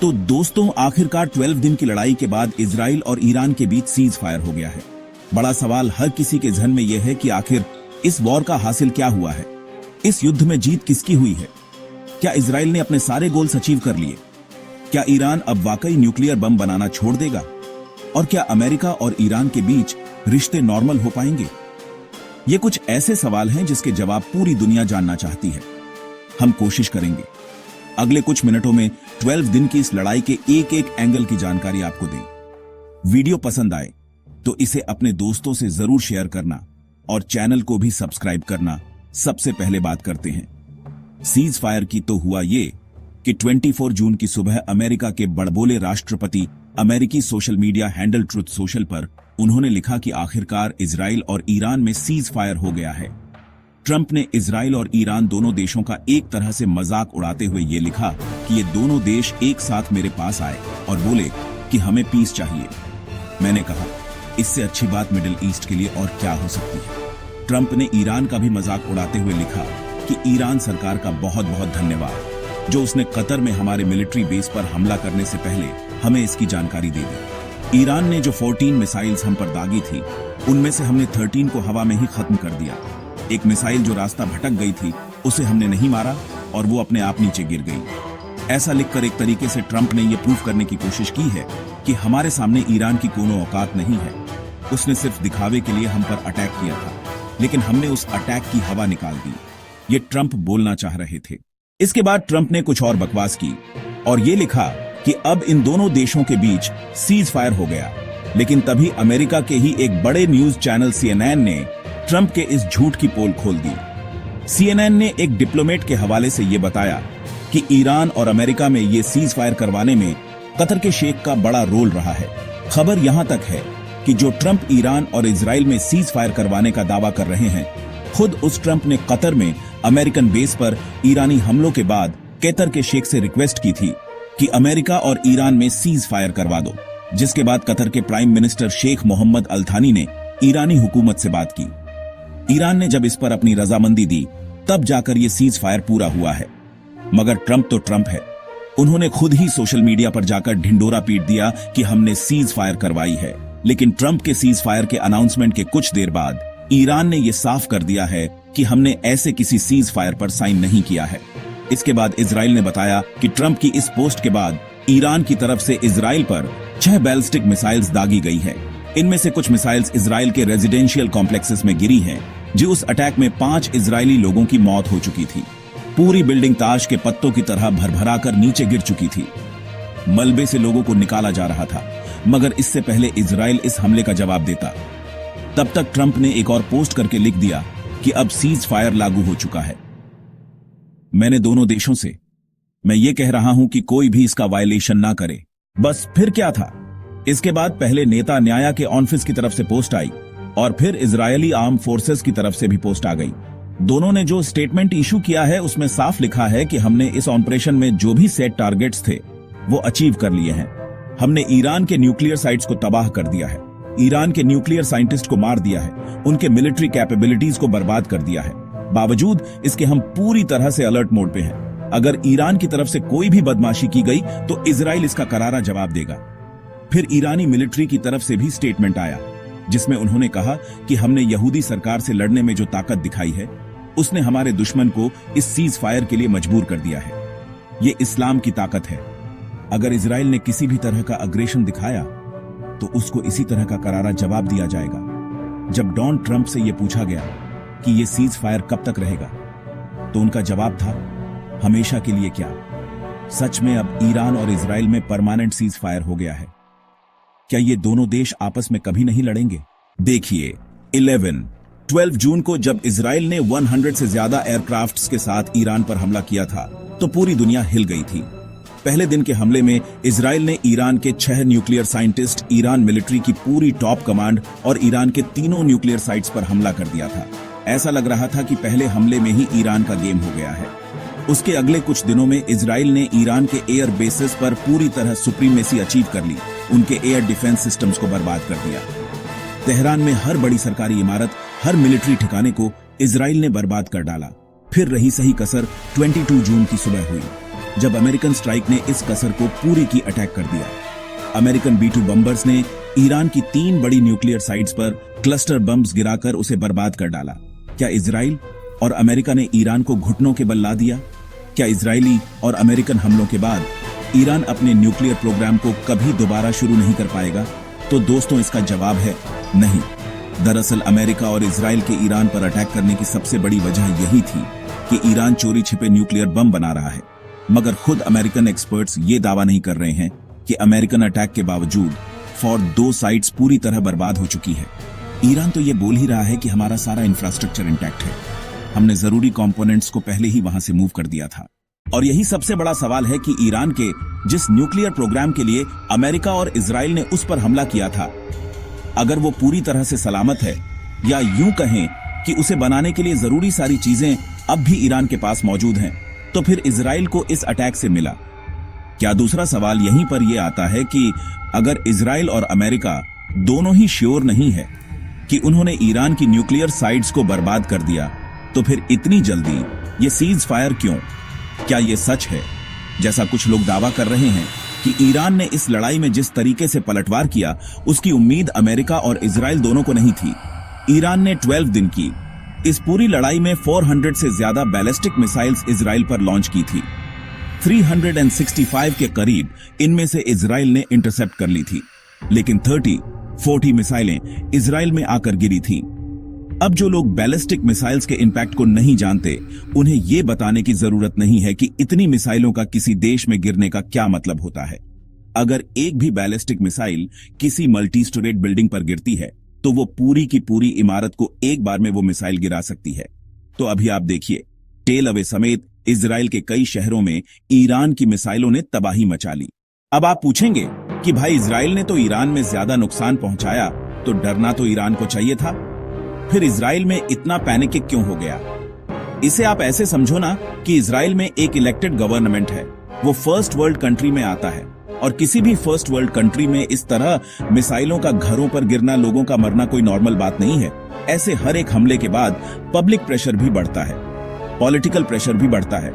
तो दोस्तों, आखिरकार 12 दिन की लड़ाई के बाद इजराइल और ईरान के बीच सीज फायर हो गया है। बड़ा सवाल हर किसी के जहन में यह है कि आखिर इस वॉर का हासिल क्या हुआ है। इस युद्ध में जीत किसकी हुई है? क्या इजराइल ने अपने सारे गोल्स अचीव कर लिए? क्या ईरान अब वाकई न्यूक्लियर बम बनाना छोड़ देगा? और क्या अमेरिका और ईरान के बीच रिश्ते नॉर्मल हो पाएंगे? ये कुछ ऐसे सवाल हैं जिसके जवाब पूरी दुनिया जानना चाहती है। हम कोशिश करेंगे अगले कुछ मिनटों में 12 दिन की इस लड़ाई के एक एक एंगल की जानकारी आपको दें। वीडियो पसंद आए तो इसे अपने दोस्तों से जरूर शेयर करना और चैनल को भी सब्सक्राइब करना। सबसे पहले बात करते हैं सीज फायर की। तो हुआ ये कि 24 जून की सुबह अमेरिका के बड़बोले राष्ट्रपति अमेरिकी social media handle truth social पर उन्होंने लिखा कि आखिरकार इजराइल और ईरान में सीज फायर हो गया है। ट्रंप ने इजराइल और ईरान दोनों देशों का एक तरह से मजाक उड़ाते हुए ये लिखा कि ये दोनों देश एक साथ मेरे पास आए और बोले कि हमें पीस चाहिए। मैंने कहा, इससे अच्छी बात मिडिल ईस्ट के लिए और क्या हो सकती है। ट्रंप ने ईरान का भी मजाक उड़ाते हुए लिखा कि ईरान सरकार का बहुत बहुत धन्यवाद जो उसने कतर में हमारे मिलिट्री बेस पर हमला करने से पहले हमें इसकी जानकारी दे दी। ईरान ने जो 14 मिसाइल्स हम पर दागी थी उनमें से हमने 13 को हवा में ही खत्म कर दिया। एक मिसाइल जो रास्ता भटक गई थी उसे हमने नहीं मारा और वो अपने आप नीचे गिर गई। ऐसा लिखकर एक तरीके से ट्रंप ने यह प्रूव करने की कोशिश की है कि हमारे सामने ईरान की कोनो औकात नहीं है। उसने सिर्फ दिखावे के लिए हम पर अटैक किया था, लेकिन हमने उस अटैक की हवा निकाल दी। ये ट्रंप बोलना चाह रहे थे। इसके बाद ट्रंप ने कुछ और बकवास की और ये लिखा कि अब इन दोनों देशों के बीच सीज फायर हो गया। लेकिन तभी अमेरिका के ही एक बड़े न्यूज चैनल CNN ने ट्रंप के इस झूठ की पोल खोल दी। CNN ने एक डिप्लोमेट के हवाले से यह बताया कि ईरान और अमेरिका में ये सीज फायर करवाने में कतर के शेख का बड़ा रोल रहा है। खबर यहां तक है कि जो ट्रंप ईरान और इजराइल में सीज फायर करवाने का दावा कर रहे हैं, खुद उस ट्रंप ने कतर में अमेरिकन बेस पर ईरानी हमलों के बाद कतर के शेख से रिक्वेस्ट की थी कि अमेरिका और ईरान में सीज फायर करवा दो, जिसके बाद कतर के प्राइम मिनिस्टर शेख मोहम्मद अल थानी ने ईरानी हुकूमत से बात की। ईरान ने जब इस पर अपनी रजामंदी दी तब जाकर यह सीज फायर पूरा हुआ है। मगर ट्रंप तो ट्रंप है। उन्होंने खुद ही सोशल मीडिया पर जाकर ढिंडोरा पीट दिया कि हमने सीज फायर करवाई है। लेकिन ट्रंप के सीज फायर के अनाउंसमेंट के कुछ देर बाद ईरान ने यह साफ कर दिया है कि हमने ऐसे किसी सीज फायर पर साइन नहीं किया है। इसके बाद इजराइल ने बताया कि ट्रंप की इस पोस्ट के बाद ईरान की तरफ से इजराइल पर 6 बैलिस्टिक मिसाइल्स दागी गई है। इनमें से कुछ मिसाइल्स इजराइल के रेजिडेंशियल कॉम्प्लेक्सेस में गिरी हैं, जो उस अटैक में 5 इजरायली लोगों की मौत हो चुकी थी। पूरी बिल्डिंग ताश के पत्तों की तरह भरभराकर नीचे गिर चुकी थी। मलबे से लोगों को निकाला जा रहा था। मगर इससे पहले इजराइल इस हमले का जवाब देता, तब तक ट्रंप ने एक और पोस्ट करके लिख दिया कि अब सीज फायर लागू हो चुका है। मैंने दोनों देशों से मैं ये कह रहा हूं कि कोई भी इसका वायलेशन ना करे। बस फिर क्या था? इसके बाद पहले नेता न्याया के ऑफिस की तरफ से पोस्ट आई और फिर इजरायली आर्म फोर्सेस की तरफ से भी पोस्ट आ गई। दोनों ने जो स्टेटमेंट इशू किया है उसमें साफ लिखा है कि हमने इस ऑपरेशन में जो भी सेट टारगेट्स थे वो अचीव कर लिए हैं। हमने ईरान के न्यूक्लियर साइट्स को तबाह कर दिया है, ईरान के न्यूक्लियर साइंटिस्ट को मार दिया है, उनके मिलिट्री कैपेबिलिटीज को बर्बाद कर दिया है। बावजूद इसके हम पूरी तरह से अलर्ट मोड पे हैं। अगर ईरान की तरफ से कोई भी बदमाशी की गई तो इजराइल इसका करारा जवाब देगा। फिर ईरानी मिलिट्री की तरफ से भी स्टेटमेंट आया जिसमें उन्होंने कहा कि हमने यहूदी सरकार से लड़ने में जो ताकत दिखाई है उसने हमारे दुश्मन को इस सीज फायर के लिए मजबूर कर दिया है। ये इस्लाम की ताकत है। अगर इजराइल ने किसी भी तरह का अग्रेशन दिखाया तो उसको इसी तरह का करारा जवाब दिया जाएगा। जब डोनाल्ड ट्रंप से यह पूछा गया कि यह सीज फायर कब तक रहेगा तो उनका जवाब था, हमेशा के लिए क्या? सच में अब ईरान और इजराइल में परमानेंट सीज फायर हो गया है। क्या ये दोनों देश आपस में कभी नहीं लड़ेंगे? देखिए, 12 जून को जब इजराइल ने 100 से ज्यादा एयरक्राफ्ट्स के साथ ईरान पर हमला किया था तो पूरी दुनिया हिल गई थी। पहले दिन के हमले में इजराइल ने ईरान के 6 न्यूक्लियर साइंटिस्ट, ईरान मिलिट्री की पूरी टॉप कमांड और ईरान के 3 न्यूक्लियर साइट्स पर हमला कर दिया था। ऐसा लग रहा था कि पहले हमले में ही ईरान का गेम हो गया है। उसके अगले कुछ दिनों में इजराइल ने ईरान के एयर बेसेस पर पूरी तरह सुप्रीमेसी अचीव कर ली, उनके एयर डिफेंस सिस्टम्स को बर्बाद कर दिया। तेहरान में हर बड़ी सरकारी इमारत, हर मिलिट्री ठिकाने को इजराइल ने बर्बाद कर डाला। फिर रही सही कसर 22 जून की सुबह हुई। जब अमेरिकन स्ट्राइक ने इस कसर को पूरी की अटैक कर दिया। अमेरिकन B-2 बम्बर्स ने ईरान की 3 बड़ी न्यूक्लियर साइट्स पर क्लस्टर बम्स गिराकर उसे बर्बाद कर डाला। क्या इजराइल और अमेरिका ने ईरान को घुटनों के बल ला दिया? क्या इजरायली और अमेरिकन हमलों के बाद ईरान अपने न्यूक्लियर प्रोग्राम को कभी दोबारा शुरू नहीं कर पाएगा? तो दोस्तों, इसका जवाब है नहीं। दरअसल अमेरिका और इजराइल के ईरान पर अटैक करने की सबसे बड़ी वजह यही थी कि ईरान चोरी छिपे न्यूक्लियर बम बना रहा है। मगर खुद अमेरिकन एक्सपर्ट्स ये दावा नहीं कर रहे हैं कि अमेरिकन अटैक के बावजूद फॉर 2 साइट्स पूरी तरह बर्बाद हो चुकी है। ईरान तो ये बोल ही रहा है कि हमारा सारा इंफ्रास्ट्रक्चर इंटैक्ट है, हमने जरूरी कंपोनेंट्स को पहले ही वहां से मूव कर दिया था। और यही सबसे बड़ा सवाल है कि ईरान के जिस न्यूक्लियर प्रोग्राम के लिए अमेरिका और इजराइल ने उस पर हमला किया था, अगर वो पूरी तरह से सलामत है, या यूं कहें कि उसे बनाने के लिए जरूरी सारी चीजें अब भी ईरान के पास मौजूद हैं, तो फिर इजराइल को इस अटैक से मिला क्या? दूसरा सवाल यहीं पर यह आता है कि अगर इजराइल और अमेरिका दोनों ही श्योर नहीं है कि उन्होंने ईरान की न्यूक्लियर साइट्स को बर्बाद कर दिया, तो फिर इतनी जल्दी ये सीज फायर क्यों? क्या ये सच है, जैसा कुछ लोग दावा कर रहे हैं, कि ईरान ने इस लड़ाई में जिस तरीके से पलटवार किया उसकी उम्मीद अमेरिका और इजराइल दोनों को नहीं थी? ईरान ने 12 दिन की इस पूरी लड़ाई में 400 से ज्यादा बैलिस्टिक मिसाइल्स इजराइल पर लॉन्च की थी। 365 के करीब इनमें से इजराइल ने इंटरसेप्ट कर ली थी, लेकिन 40 मिसाइलें इजराइल में आकर गिरी थीं। अब जो लोग बैलिस्टिक मिसाइल्स के इंपैक्ट को नहीं जानते, उन्हें यह बताने की जरूरत नहीं है कि इतनी मिसाइलों का किसी देश में गिरने का क्या मतलब होता है। अगर एक भी बैलिस्टिक मिसाइल किसी मल्टी स्टोरेड बिल्डिंग पर गिरती है, तो वो पूरी की पूरी इमारत को एक बार में वो मिसाइल गिरा सकती है। तो अभी आप देखिए, टेल अवे समेत इजराइल के कई शहरों में ईरान की मिसाइलों ने तबाही मचा ली। अब आप पूछेंगे कि भाई, इजराइल ने तो ईरान में ज्यादा नुकसान पहुंचाया, तो डरना तो ईरान को चाहिए था। फिर इजराइल में इतना पैनिक क्यों हो गया? इसे आप ऐसे समझो ना कि इजराइल में एक इलेक्टेड गवर्नमेंट है, वो फर्स्ट वर्ल्ड कंट्री में आता है, और किसी भी फर्स्ट वर्ल्ड कंट्री में इस तरह मिसाइलों का घरों पर गिरना, लोगों का मरना कोई नॉर्मल बात नहीं है। ऐसे हर एक हमले के बाद पब्लिक प्रेशर भी बढ़ता है, पॉलिटिकल प्रेशर भी बढ़ता है।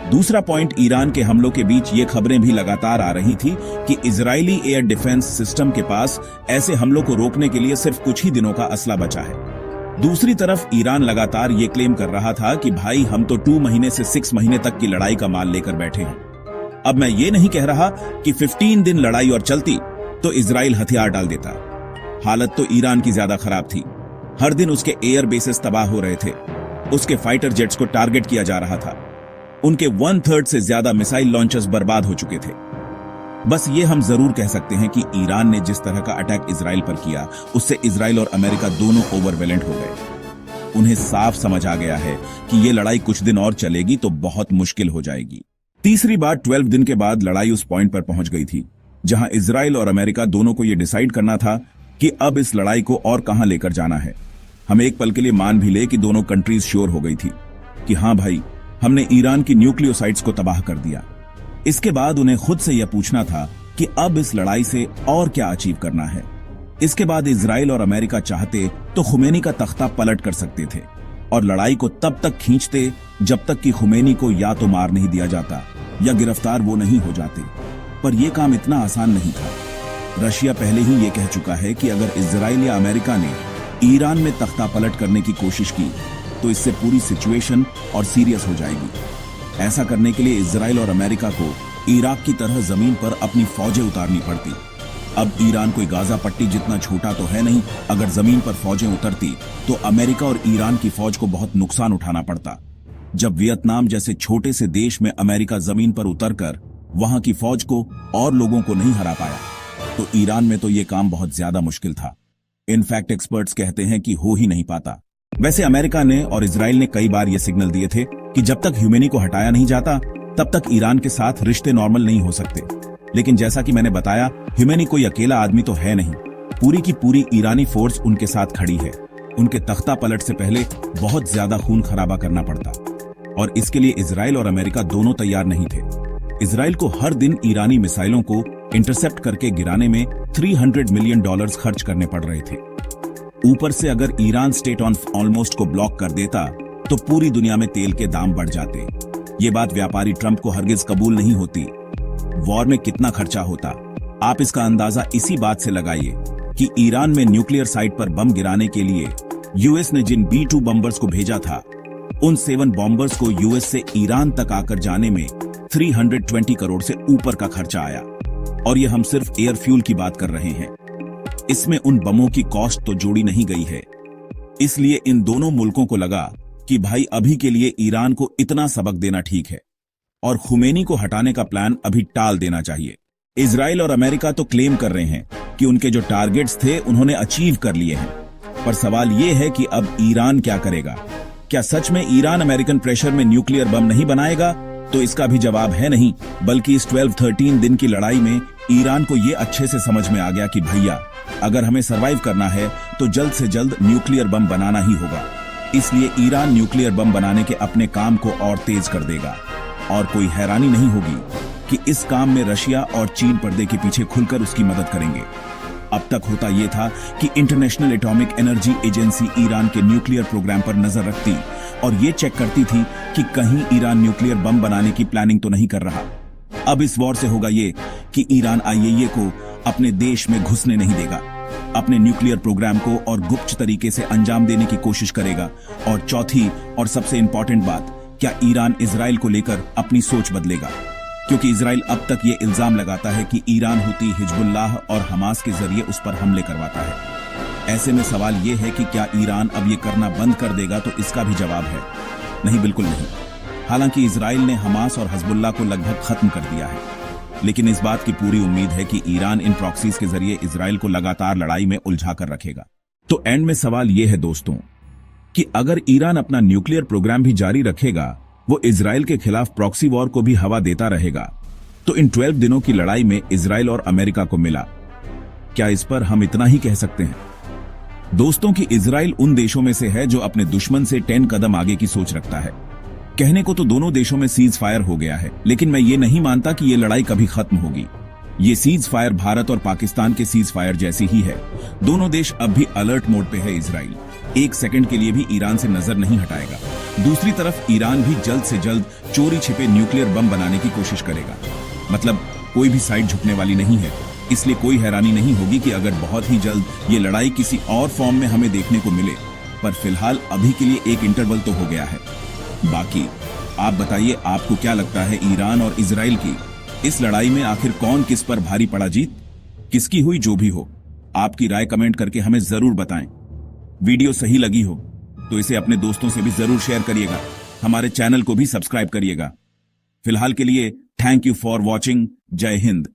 दूसरा पॉइंट, ईरान के हमलों के बीच ये खबरें भी लगातार आ रही थी कि इजरायली एयर डिफेंस सिस्टम के पास ऐसे हमलों को रोकने के लिए सिर्फ कुछ ही दिनों का असला बचा है। दूसरी तरफ ईरान लगातार ये क्लेम कर रहा था कि भाई, हम तो 2 महीने से 6 महीने तक की लड़ाई का माल लेकर बैठे हैं। अब मैं ये नहीं कह रहा कि 15 दिन लड़ाई और चलती तो इजराइल हथियार डाल देता। हालत तो ईरान की ज्यादा खराब थी। हर दिन उसके एयर बेसेस तबाह हो रहे थे, उसके फाइटर जेट्स को टारगेट किया जा रहा था, उनके 1/3 से ज्यादा मिसाइल लॉन्चर्स बर्बाद हो चुके थे। बस ये हम जरूर कह सकते हैं कि ईरान ने जिस तरह का अटैक इजराइल पर किया, उससे इजराइल और अमेरिका दोनों ओवरवेलेंट हो गए। उन्हें साफ समझ आ गया है कि ये लड़ाई कुछ दिन और चलेगी तो बहुत मुश्किल हो जाएगी। तीसरी बात, 12 दिन के बाद लड़ाई उस पॉइंट पर पहुंच गई थी जहां इजराइल और अमेरिका दोनों को यह डिसाइड करना था कि अब इस लड़ाई को और कहां लेकर जाना है। हम एक पल के लिए मान भी ले कि दोनों कंट्रीज श्योर हो गई थी कि हां भाई, हमने ईरान की न्यूक्लियर साइट्स को तबाह कर दिया। इसके बाद उन्हें खुद से यह पूछना था कि अब इस लड़ाई से और क्या अचीव करना है। इसके बाद इजराइल और अमेरिका चाहते तो खुमैनी का तख्ता पलट कर सकते थे और लड़ाई को तब तक खींचते जब तक कि खुमैनी को या तो मार नहीं दिया जाता या गिरफ्तार वो नहीं हो जाते। पर यह काम इतना आसान नहीं था। रशिया पहले ही ये कह चुका है कि अगर इजराइल या अमेरिका ने ईरान में तख्ता पलट करने की कोशिश की तो इससे पूरी सिचुएशन और सीरियस हो जाएगी। ऐसा करने के लिए इजराइल और अमेरिका को इराक की तरह जमीन पर अपनी फौजें उतारनी पड़ती। अब ईरान कोई गाजा पट्टी जितना छोटा तो है नहीं। अगर जमीन पर फौजें उतरती तो अमेरिका और ईरान की फौज को बहुत नुकसान उठाना पड़ता। जब वियतनाम जैसे छोटे से देश में अमेरिका जमीन पर उतरकर वहां की फौज को और लोगों को नहीं हरा पाया, तो ईरान में तो यह काम बहुत ज्यादा मुश्किल था। इनफैक्ट एक्सपर्ट्स कहते हैं कि हो ही नहीं पाता। वैसे अमेरिका ने और इजराइल ने कई बार ये सिग्नल दिए थे कि जब तक ह्यूमेनी को हटाया नहीं जाता तब तक ईरान के साथ रिश्ते नॉर्मल नहीं हो सकते। लेकिन जैसा कि मैंने बताया, ह्यूमेनी कोई अकेला आदमी तो है नहीं। पूरी की पूरी ईरानी फोर्स उनके साथ खड़ी है। उनके तख्ता पलट से पहले बहुत ज्यादा खून खराबा करना पड़ता और इसके लिए इजराइल और अमेरिका दोनों तैयार नहीं थे। इजराइल को हर दिन ईरानी मिसाइलों को इंटरसेप्ट करके गिराने में $300 मिलियन खर्च करने पड़ रहे थे। ऊपर से अगर ईरान स्टेट ऑन ऑलमोस्ट को ब्लॉक कर देता तो पूरी दुनिया में तेल के दाम बढ़ जाते। ये बात व्यापारी ट्रंप को हरगिज कबूल नहीं होती। वॉर में कितना खर्चा होता, आप इसका अंदाजा इसी बात से लगाइए कि ईरान में न्यूक्लियर साइट पर बम गिराने के लिए यूएस ने जिन B-2 बम्बर्स को भेजा था, उन 7 बॉम्बर्स को यूएस से ईरान तक आकर जाने में 320 करोड़ से ऊपर का खर्चा आया। और ये हम सिर्फ एयर फ्यूल की बात कर रहे हैं, इसमें उन बमों की कॉस्ट तो जोड़ी नहीं गई है। इसलिए इन दोनों मुल्कों को लगा कि भाई अभी के लिए ईरान को इतना सबक देना ठीक है और खुमैनी को हटाने का प्लान अभी टाल देना चाहिए। इजराइल और अमेरिका तो क्लेम कर रहे हैं कि उनके जो टारगेट्स थे उन्होंने अचीव कर लिए हैं, पर सवाल यह है कि अब ईरान क्या करेगा। क्या सच में ईरान अमेरिकन प्रेशर में न्यूक्लियर बम नहीं बनाएगा? तो इसका भी जवाब है नहीं, बल्कि इस 12-13 दिन की लड़ाई में ईरान को यह अच्छे से समझ में आ गया कि भैया अगर हमें सरवाइव करना है तो जल्द से जल्द न्यूक्लियर बम बनाना ही होगा। इसलिए ईरान न्यूक्लियर बम बनाने के अपने काम को और तेज कर देगा। और कोई हैरानी नहीं होगी कि इस काम में रशिया और चीन पर्दे के पीछे खुलकर उसकी मदद करेंगे। अब तक होता यह था कि international atomic energy agency Iran के न्यूक्लियर प्रोग्राम पर नजर रखती और ये चेक करती थी कि कहीं ईरान न्यूक्लियर बम बनाने की प्लानिंग तो नहीं कर रहा। अब इस वॉर से होगा ये कि ईरान IAEA को अपने देश में घुसने नहीं देगा, अपने न्यूक्लियर प्रोग्राम को और गुप्त तरीके से अंजाम देने की कोशिश करेगा। और चौथी और सबसे इंपॉर्टेंट बात, क्या ईरान इजराइल को लेकर अपनी सोच बदलेगा? क्योंकि इजराइल अब तक ये इल्जाम लगाता है कि ईरान हुती, हिजबुल्लाह और हमास के जरिए उस पर हमले करवाता है। ऐसे में सवाल ये है कि क्या ईरान अब ये करना बंद कर देगा? तो इसका भी जवाब है नहीं, बिल्कुल नहीं। हालांकि इजराइल ने हमास और हिजबुल्लाह को लगभग खत्म कर दिया है, लेकिन इस बात की पूरी उम्मीद है कि ईरान इन प्रॉक्सीज के जरिए इजराइल को लगातार लड़ाई में उलझा कर रखेगा। तो एंड में सवाल यह है दोस्तों कि अगर ईरान अपना न्यूक्लियर प्रोग्राम भी जारी रखेगा, वो इजराइल के खिलाफ प्रॉक्सी वॉर को भी हवा देता रहेगा, तो इन 12 दिनों की लड़ाई में इजराइल और अमेरिका को मिला। क्या इस पर हम इतना ही कह सकते हैं दोस्तों कि इजराइल उन देशों में से है जो अपने दुश्मन से 10 कदम आगे की सोच रखता है। कहने को तो दोनों देशों में सीज फायर हो गया है, लेकिन मैं ये नहीं मानता कि ये लड़ाई कभी खत्म होगी। ये सीज फायर भारत और पाकिस्तान के सीज फायर जैसी ही है। दोनों देश अब भी अलर्ट मोड पे है। इजराइल 1 सेकंड के लिए भी ईरान से नजर नहीं हटाएगा। दूसरी तरफ ईरान भी जल्द से जल्द चोरी छिपे न्यूक्लियर बम बनाने की कोशिश करेगा। मतलब कोई भी साइड झुकने वाली नहीं है। इसलिए कोई हैरानी नहीं होगी कि अगर बहुत ही जल्द ये लड़ाई किसी और फॉर्म में हमें देखने को मिले। पर फिलहाल अभी के लिए एक इंटरवल तो हो गया है। बाकी आप बताइए, आपको क्या लगता है ईरान और इजराइल की इस लड़ाई में आखिर कौन किस पर भारी पड़ा? जीत किसकी हुई? जो भी हो, आपकी राय कमेंट करके हमें जरूर बताएं। वीडियो सही लगी हो तो इसे अपने दोस्तों से भी जरूर शेयर करिएगा। हमारे चैनल को भी सब्सक्राइब करिएगा। फिलहाल के लिए थैंक यू फॉर वॉचिंग। जय हिंद।